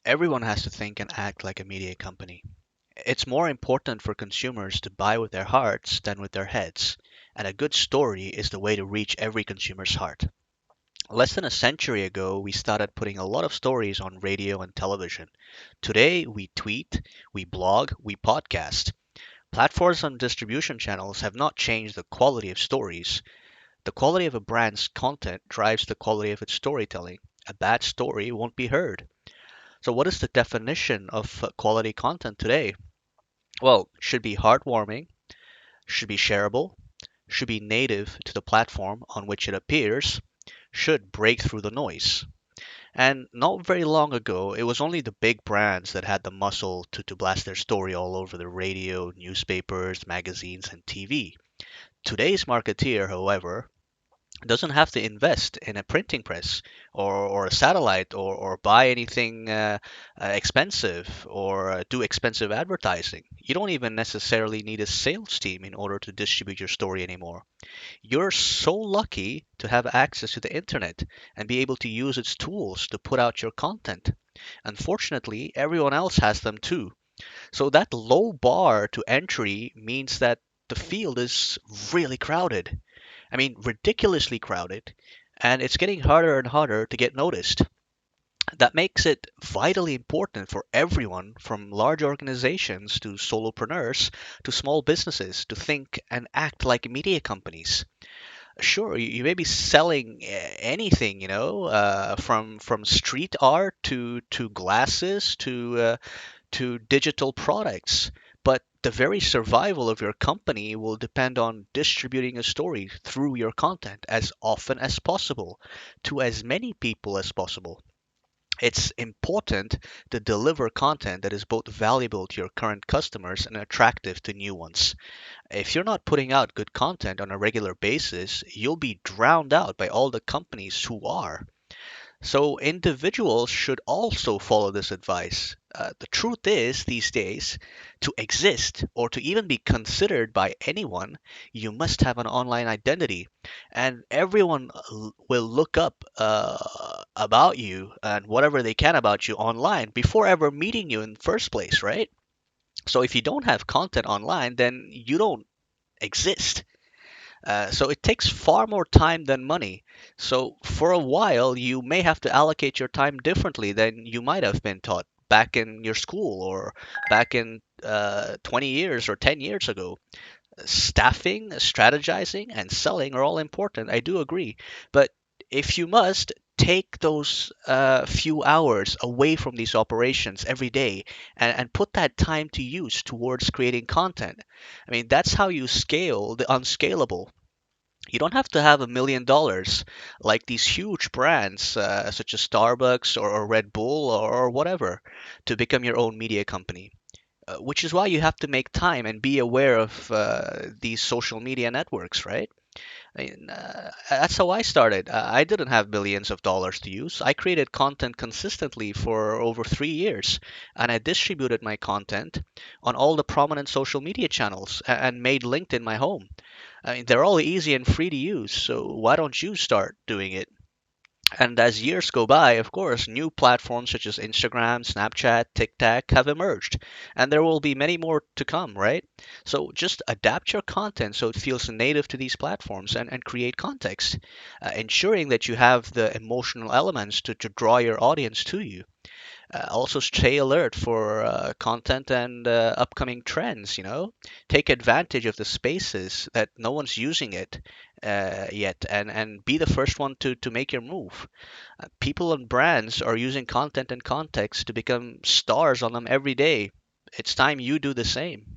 Everyone has to think and act like a media company. It's more important for consumers to buy with their hearts than with their heads, and a good story is the way to reach every consumer's heart. Less than a century ago, we started putting a lot of stories on radio and television. Today, we tweet, we blog, we podcast. Platforms and distribution channels have not changed the quality of stories. The quality of a brand's content drives the quality of its storytelling. A bad story won't be heard. So, what is the definition of quality content today? Well, should be heartwarming, should be shareable, should be native to the platform on which it appears, should break through the noise. And not very long ago, it was only the big brands that had the muscle to blast their story all over the radio, newspapers, magazines, and TV. Today's marketeer, however, doesn't have to invest in a printing press or a satellite or buy anything expensive or do expensive advertising. You don't even necessarily need a sales team in order to distribute your story anymore. You're so lucky to have access to the internet and be able to use its tools to put out your content. Unfortunately, everyone else has them too. So that low bar to entry means that the field is really crowded. I mean, ridiculously crowded, and it's getting harder and harder to get noticed. That makes it vitally important for everyone from large organizations to solopreneurs to small businesses to think and act like media companies. Sure, you may be selling anything, from street art to glasses to digital products. But the very survival of your company will depend on distributing a story through your content as often as possible to as many people as possible. It's important to deliver content that is both valuable to your current customers and attractive to new ones. If you're not putting out good content on a regular basis, you'll be drowned out by all the companies who are. So individuals should also follow this advice. The truth is, these days, to exist or to even be considered by anyone, you must have an online identity. And everyone will look up about you and whatever they can about you online before ever meeting you in the first place, right? So if you don't have content online, then you don't exist. So it takes far more time than money. So for a while, you may have to allocate your time differently than you might have been taught back in your school or back in 20 years or 10 years ago. Staffing, strategizing, and selling are all important. I do agree. But if you must, take those few hours away from these operations every day and put that time to use towards creating content. I mean, that's how you scale the unscalable. You don't have to have $1 million like these huge brands such as Starbucks or Red Bull or whatever to become your own media company. Which is why you have to make time and be aware of these social media networks, right? I mean, that's how I started. I didn't have millions of dollars to use. I created content consistently for over 3 years, and I distributed my content on all the prominent social media channels and made LinkedIn my home. I mean, they're all easy and free to use, so why don't you start doing it? And as years go by, of course, new platforms such as Instagram, Snapchat, TikTok have emerged, and there will be many more to come, right? So just adapt your content so it feels native to these platforms and create context, ensuring that you have the emotional elements to draw your audience to you. Also, stay alert for content and upcoming trends. Take advantage of the spaces that no one's using it yet, and be the first one to make your move. People and brands are using content and context to become stars on them every day. It's time you do the same.